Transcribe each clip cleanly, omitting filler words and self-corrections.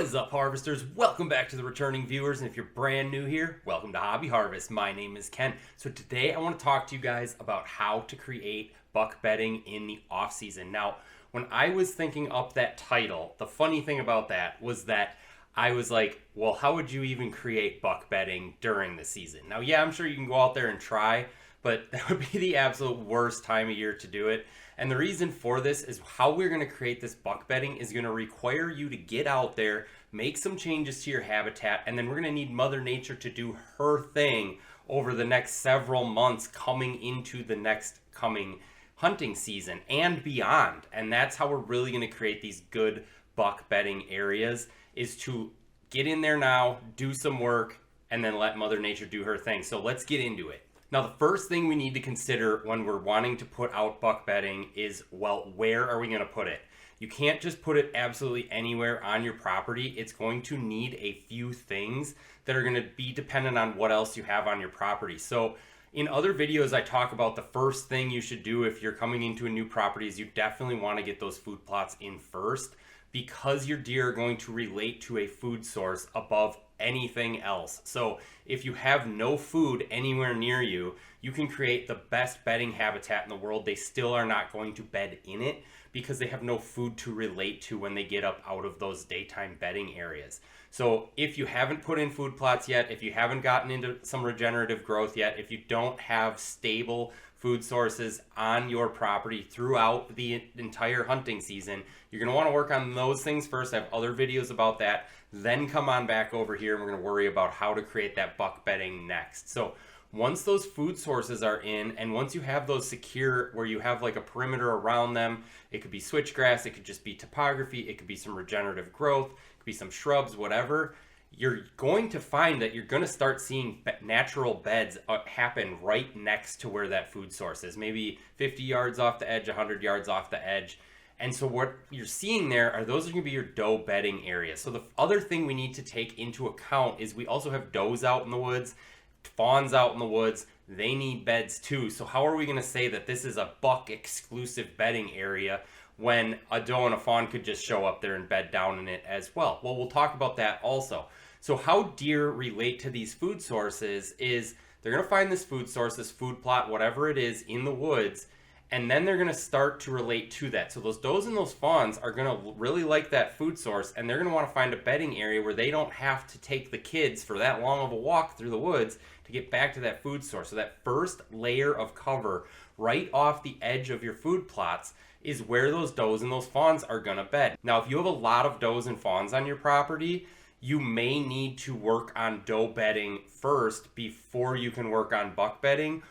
What is up, harvesters? Welcome back to the returning viewers, and if you're brand new here, welcome to Hobby Harvest. My name is Ken. So today I want to talk to you guys about how to create buck bedding in the off season. Now, when I was thinking up that title, the funny thing about that was that I was like, well, how would you even create buck bedding during the season? Now, yeah, I'm sure you can go out there and try, but that would be the absolute worst time of year to do it. And the reason for this is how we're going to create this buck bedding is going to require you to get out there, make some changes to your habitat, and then we're going to need Mother Nature to do her thing over the next several months coming into the next coming hunting season and beyond. And that's how we're really going to create these good buck bedding areas, is to get in there now, do some work, and then let Mother Nature do her thing. So let's get into it. Now, the first thing we need to consider when we're wanting to put out buck bedding is, well, where are we going to put it? You can't just put it absolutely anywhere on your property. It's going to need a few things that are going to be dependent on what else you have on your property. So in other videos, I talk about the first thing you should do if you're coming into a new property is you definitely want to get those food plots in first, because your deer are going to relate to a food source above anything else. So if you have no food anywhere near you, you can create the best bedding habitat in the world. They still are not going to bed in it because they have no food to relate to when they get up out of those daytime bedding areas. So if you haven't put in food plots yet, if you haven't gotten into some regenerative growth yet, if you don't have stable food sources on your property throughout the entire hunting season, you're going to want to work on those things first. I have other videos about that. Then come on back over here and we're going to worry about how to create that buck bedding next. So once those food sources are in, and once you have those secure where you have like a perimeter around them, it could be switchgrass, it could just be topography, it could be some regenerative growth, it could be some shrubs, whatever, you're going to find that you're going to start seeing natural beds happen right next to where that food source is, maybe 50 yards off the edge, 100 yards off the edge. And so what you're seeing there are those are going to be your doe bedding areas. So the other thing we need to take into account is we also have does out in the woods, fawns out in the woods. They need beds too. So how are we going to say that this is a buck exclusive bedding area when a doe and a fawn could just show up there and bed down in it as well? Well, we'll talk about that also. So how deer relate to these food sources is they're going to find this food source, this food plot, whatever it is in the woods, and then they're going to start to relate to that. So those does and those fawns are going to really like that food source, and they're going to want to find a bedding area where they don't have to take the kids for that long of a walk through the woods to get back to that food source. So that first layer of cover right off the edge of your food plots is where those does and those fawns are going to bed. Now, if you have a lot of does and fawns on your property, you may need to work on doe bedding first before you can work on buck bedding,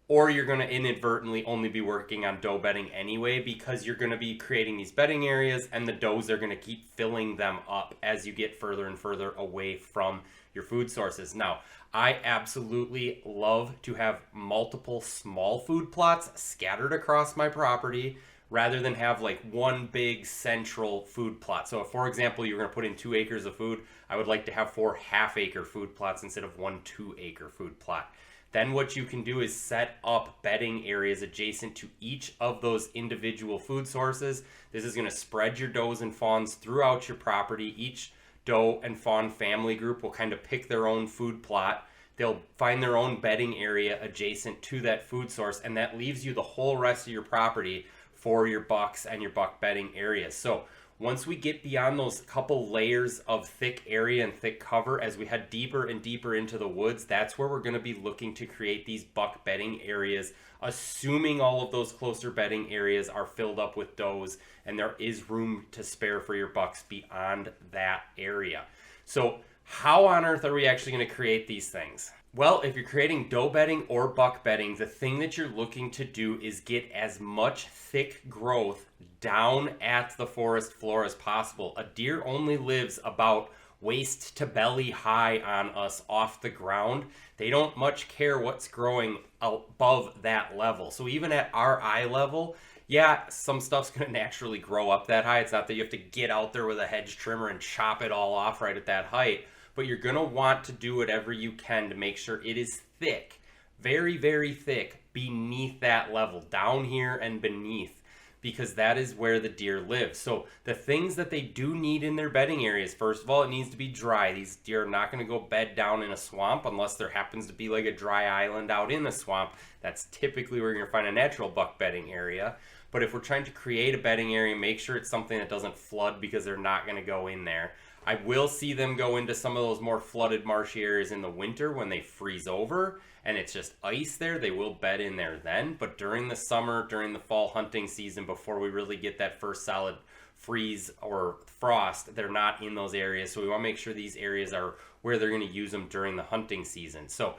or you're going to inadvertently only be working on doe bedding anyway, because you're going to be creating these bedding areas and the does are going to keep filling them up as you get further and further away from your food sources. Now, I absolutely love to have multiple small food plots scattered across my property rather than have like one big central food plot. So if, for example, you're going to put in 2 acres of food, I would like to have 4 half-acre food plots instead of 1 2-acre food plot. Then what you can do is set up bedding areas adjacent to each of those individual food sources. This is going to spread your does and fawns throughout your property. Each doe and fawn family group will kind of pick their own food plot. They'll find their own bedding area adjacent to that food source, and that leaves you the whole rest of your property for your bucks and your buck bedding areas. So once we get beyond those couple layers of thick area and thick cover, as we head deeper and deeper into the woods, that's where we're going to be looking to create these buck bedding areas, assuming all of those closer bedding areas are filled up with does and there is room to spare for your bucks beyond that area. So how on earth are we actually going to create these things? Well, if you're creating doe bedding or buck bedding, the thing that you're looking to do is get as much thick growth down at the forest floor as possible. A deer only lives about waist to belly high on us off the ground. They don't much care what's growing above that level. So even at our eye level, yeah, some stuff's going to naturally grow up that high. It's not that you have to get out there with a hedge trimmer and chop it all off right at that height. But you're going to want to do whatever you can to make sure it is thick, very, very thick beneath that level, down here and beneath. because that is where the deer live. So the things that they do need in their bedding areas, first of all, it needs to be dry. These deer are not going to go bed down in a swamp unless there happens to be like a dry island out in the swamp. That's typically where you're going to find a natural buck bedding area. But if we're trying to create a bedding area, make sure it's something that doesn't flood, because they're not going to go in there. I will see them go into some of those more flooded marshy areas in the winter when they freeze over and it's just ice there. They will bed in there then. But during the summer, during the fall hunting season, before we really get that first solid freeze or frost, they're not in those areas. So we want to make sure these areas are where they're going to use them during the hunting season. So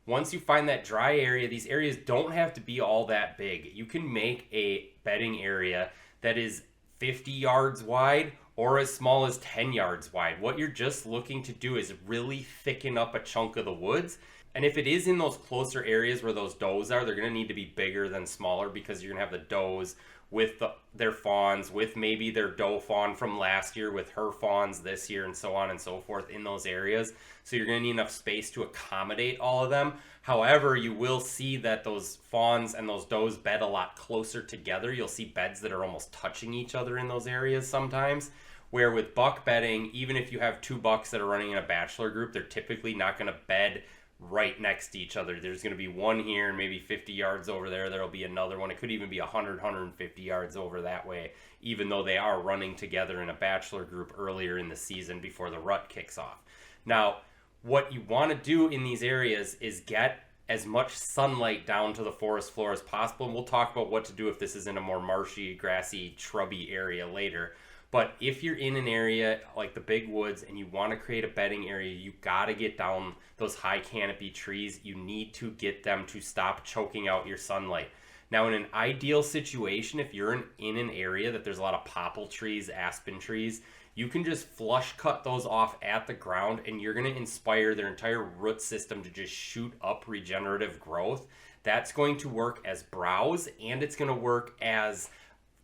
once you find that dry area, these areas don't have to be all that big. You can make a bedding area that is 50 yards wide or as small as 10 yards wide. What you're just looking to do is really thicken up a chunk of the woods. And if it is in those closer areas where those does are, they're going to need to be bigger than smaller, because you're going to have the does with their fawns, with maybe their doe fawn from last year, with her fawns this year, and so on and so forth in those areas. So you're going to need enough space to accommodate all of them. However, you will see that those fawns and those does bed a lot closer together. You'll see beds that are almost touching each other in those areas sometimes. Where with buck bedding, even if you have two bucks that are running in a bachelor group, they're typically not going to bed right next to each other. There's going to be one here and maybe 50 yards over there. There'll be another one. It could even be 100, 150 yards over that way, even though they are running together in a bachelor group earlier in the season before the rut kicks off. Now, what you want to do in these areas is get as much sunlight down to the forest floor as possible. And we'll talk about what to do if this is in a more marshy, grassy, shrubby area later. But if you're in an area like the big woods and you want to create a bedding area, you got to get down those high canopy trees. You need to get them to stop choking out your sunlight. Now, in an ideal situation, if you're in an area that there's a lot of popple trees, aspen trees, you can just flush cut those off at the ground, and you're going to inspire their entire root system to just shoot up regenerative growth. That's going to work as browse, and it's going to work as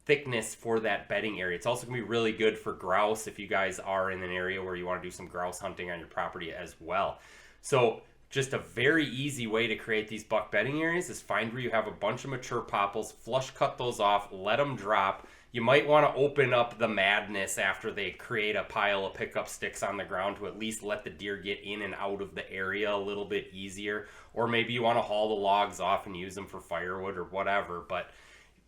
thickness for that bedding area. It's also going to be really good for grouse if you guys are in an area where you want to do some grouse hunting on your property as well. So just a very easy way to create these buck bedding areas is find where you have a bunch of mature popples, flush cut those off, let them drop. You might want to open up the madness after they create a pile of pickup sticks on the ground to at least let the deer get in and out of the area a little bit easier. Or maybe you want to haul the logs off and use them for firewood or whatever. But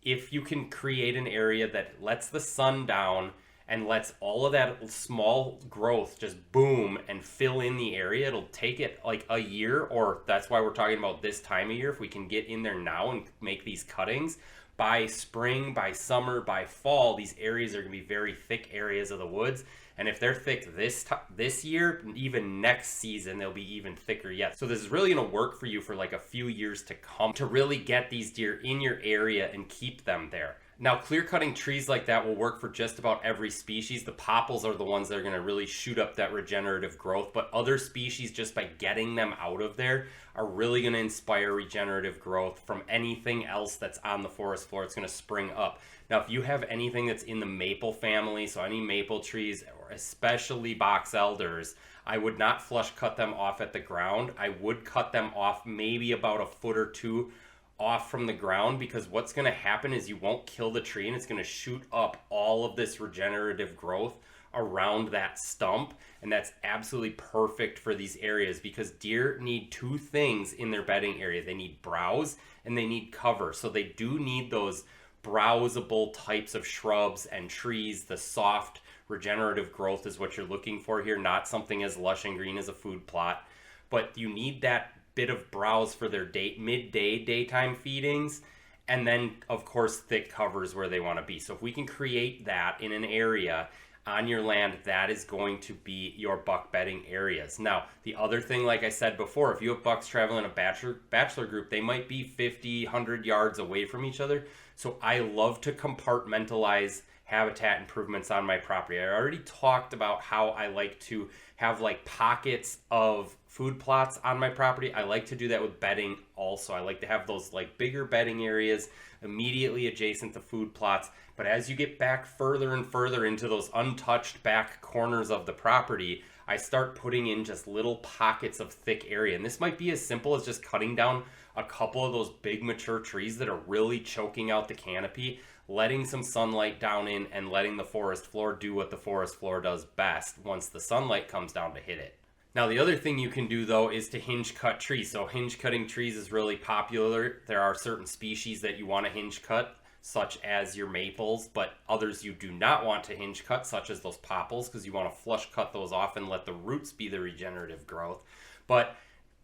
if you can create an area that lets the sun down and lets all of that small growth just boom and fill in the area, it'll take it like a year, or that's why we're talking about this time of year. If we can get in there now and make these cuttings, by spring, by summer, by fall, these areas are going to be very thick areas of the woods. And if they're thick this year, even next season, they'll be even thicker yet. So this is really going to work for you for like a few years to come to really get these deer in your area and keep them there. Now, clear cutting trees like that will work for just about every species. The popples are the ones that are going to really shoot up that regenerative growth, but other species, just by getting them out of there, are really going to inspire regenerative growth from anything else that's on the forest floor. It's going to spring up. Now, if you have anything that's in the maple family, so any maple trees, or especially box elders, I would not flush cut them off at the ground. I would cut them off maybe about a foot or two off from the ground, because what's going to happen is you won't kill the tree and it's going to shoot up all of this regenerative growth around that stump. And that's absolutely perfect for these areas, because deer need two things in their bedding area. They need browse and they need cover. So they do need those browsable types of shrubs and trees. The soft regenerative growth is what you're looking for here, not something as lush and green as a food plot. But you need that bit of browse for their midday daytime feedings, and then of course thick covers where they want to be. So if we can create that in an area on your land, that is going to be your buck bedding areas. Now, the other thing, like I said before, if you have bucks traveling a bachelor group, they might be 50, 100 yards away from each other. So I love to compartmentalize habitat improvements on my property. I already talked about how I like to have like pockets of food plots on my property. I like to do that with bedding also. I like to have those like bigger bedding areas immediately adjacent to food plots. But as you get back further and further into those untouched back corners of the property, I start putting in just little pockets of thick area. And this might be as simple as just cutting down a couple of those big mature trees that are really choking out the canopy, letting some sunlight down in and letting the forest floor do what the forest floor does best once the sunlight comes down to hit it. Now, the other thing you can do, though, is to hinge cut trees. So hinge cutting trees is really popular. There are certain species that you want to hinge cut, such as your maples, but others you do not want to hinge cut, such as those popples, because you want to flush cut those off and let the roots be the regenerative growth. But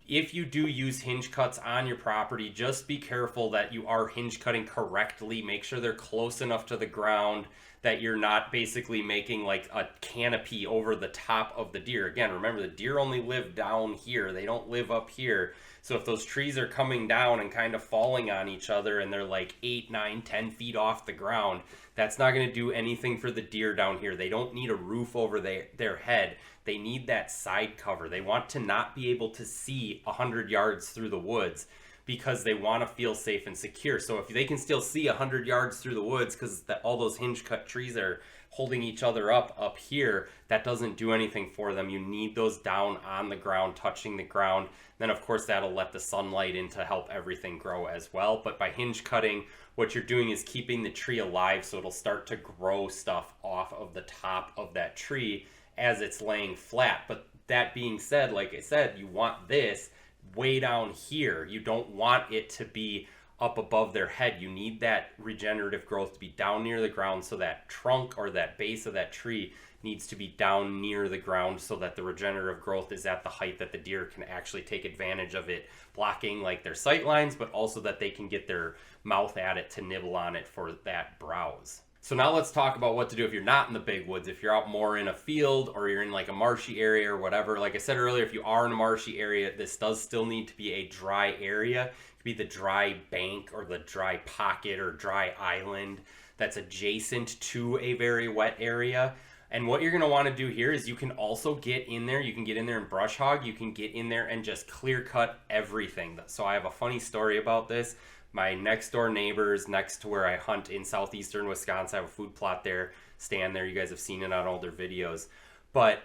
if you do use hinge cuts on your property, just be careful that you are hinge cutting correctly. Make sure they're close enough to the ground that you're not basically making like a canopy over the top of the deer. Again, remember, the deer only live down here. They don't live up here. So if those trees are coming down and kind of falling on each other and they're like 8, 9, 10 feet off the ground, that's not going to do anything for the deer down here. They don't need a roof over their head. They need that side cover. They want to not be able to see 100 yards through the woods because they want to feel safe and secure. So if they can still see 100 yards through the woods because all those hinge cut trees are holding each other up here, that doesn't do anything for them. You need those down on the ground, touching the ground. Then of course that'll let the sunlight in to help everything grow as well. But by hinge cutting, what you're doing is keeping the tree alive, so it'll start to grow stuff off of the top of that tree as it's laying flat. But that being said, like I said, you want this way down here. You don't want it to be up above their head. You need that regenerative growth to be down near the ground, so that trunk or that base of that tree needs to be down near the ground so that the regenerative growth is at the height that the deer can actually take advantage of it, blocking like their sight lines, but also that they can get their mouth at it to nibble on it for that browse. So now let's talk about what to do if you're not in the big woods. If you're out more in a field or you're in like a marshy area or whatever. Like I said earlier, if you are in a marshy area, this does still need to be a dry area. It could be the dry bank or the dry pocket or dry island that's adjacent to a very wet area. And what you're going to want to do here is you can also get in there. You can get in there and brush hog. You can get in there and just clear cut everything. So I have a funny story about this. My next door neighbors next to where I hunt in southeastern Wisconsin, I have a food plot there, stand there. You guys have seen it on all their videos. But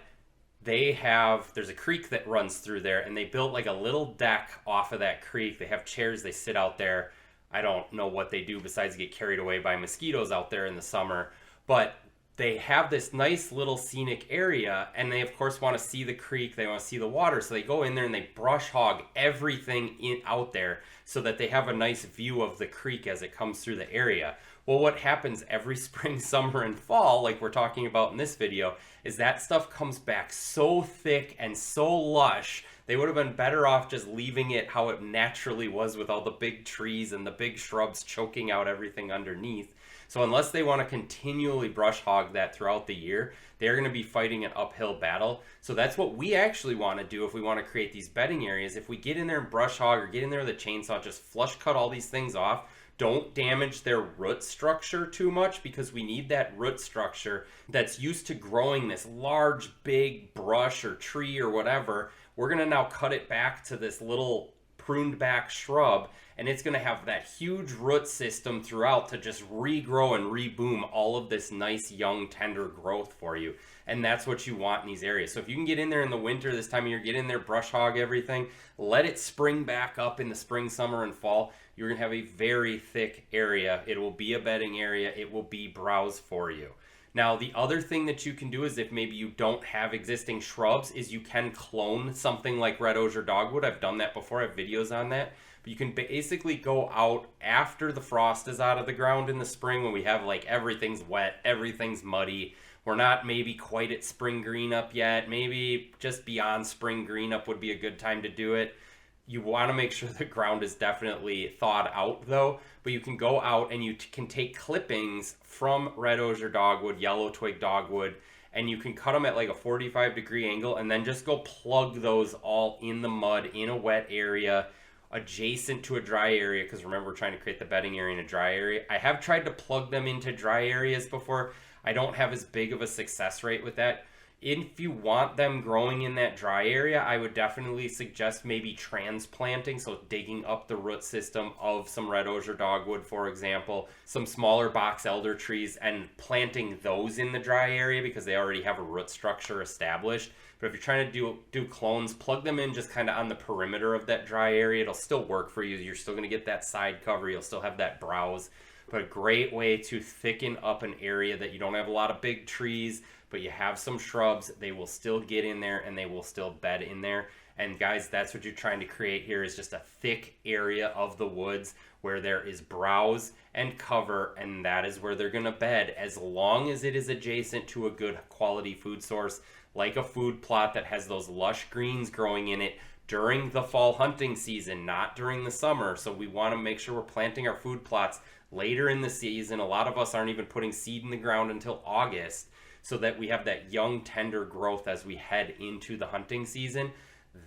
there's a creek that runs through there, and they built like a little deck off of that creek. They have chairs, they sit out there. I don't know what they do besides get carried away by mosquitoes out there in the summer. But they have this nice little scenic area, and they of course want to see the creek, they want to see the water, so they go in there and they brush hog everything out there so that they have a nice view of the creek as it comes through the area. Well, what happens every spring, summer, and fall, like we're talking about in this video, is that stuff comes back so thick and so lush. They would have been better off just leaving it how it naturally was with all the big trees and the big shrubs choking out everything underneath. So unless they want to continually brush hog that throughout the year, they're going to be fighting an uphill battle. So that's what we actually want to do if we want to create these bedding areas. If we get in there and brush hog or get in there with a chainsaw, just flush cut all these things off. Don't damage their root structure too much, because we need that root structure that's used to growing this large, big brush or tree or whatever. We're going to now cut it back to this little pruned back shrub, and it's going to have that huge root system throughout to just regrow and reboom all of this nice young tender growth for you. And that's what you want in these areas. So if you can get in there in the winter, this time of year, get in there, brush hog everything, let it spring back up in the spring, summer, and fall. You're going to have a very thick area. It will be a bedding area. It will be browse for you. Now, the other thing that you can do is if maybe you don't have existing shrubs, is you can clone something like red osier dogwood. I've done that before. I have videos on that. But you can basically go out after the frost is out of the ground in the spring, when we have like everything's wet, everything's muddy. We're not maybe quite at spring green up yet. Maybe just beyond spring green up would be a good time to do it. You want to make sure the ground is definitely thawed out though, but you can go out and you can take clippings from red osier dogwood, yellow twig dogwood, and you can cut them at like a 45-degree angle and then just go plug those all in the mud in a wet area adjacent to a dry area, because remember, we're trying to create the bedding area in a dry area. I have tried to plug them into dry areas before. I don't have as big of a success rate with that. If you want them growing in that dry area, I would definitely suggest maybe transplanting, so digging up the root system of some red osier dogwood, for example, some smaller box elder trees, and planting those in the dry area because they already have a root structure established. But if you're trying to do clones, plug them in just kind of on the perimeter of that dry area. It'll still work for you. You're still going to get that side cover. You'll still have that browse. but a great way to thicken up an area that you don't have a lot of big trees, but you have some shrubs. They will still get in there and they will still bed in there. And guys, that's what you're trying to create here, is just a thick area of the woods where there is browse and cover, and that is where they're gonna bed, as long as it is adjacent to a good quality food source, like a food plot that has those lush greens growing in it during the fall hunting season, not during the summer. So we wanna make sure we're planting our food plots later in the season. A lot of us aren't even putting seed in the ground until August, so that we have that young, tender growth as we head into the hunting season.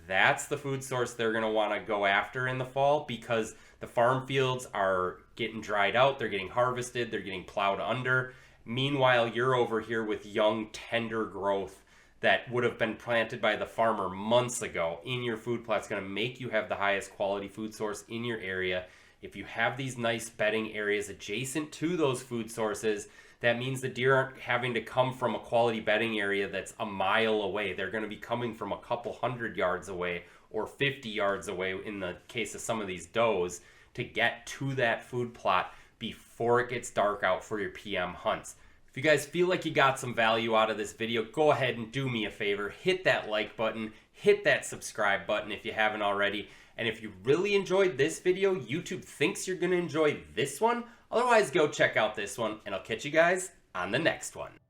That's the food source they're going to want to go after in the fall, because the farm fields are getting dried out, they're getting harvested, they're getting plowed under. Meanwhile, you're over here with young, tender growth that would have been planted by the farmer months ago in your food plot. It's going to make you have the highest quality food source in your area. If you have these nice bedding areas adjacent to those food sources, that means the deer aren't having to come from a quality bedding area that's a mile away. They're going to be coming from a couple 100 yards away or 50 yards away in the case of some of these does to get to that food plot before it gets dark out for your PM hunts. If you guys feel like you got some value out of this video, go ahead and do me a favor. Hit that like button, hit that subscribe button if you haven't already. And if you really enjoyed this video, YouTube thinks you're going to enjoy this one. Otherwise, go check out this one, and I'll catch you guys on the next one.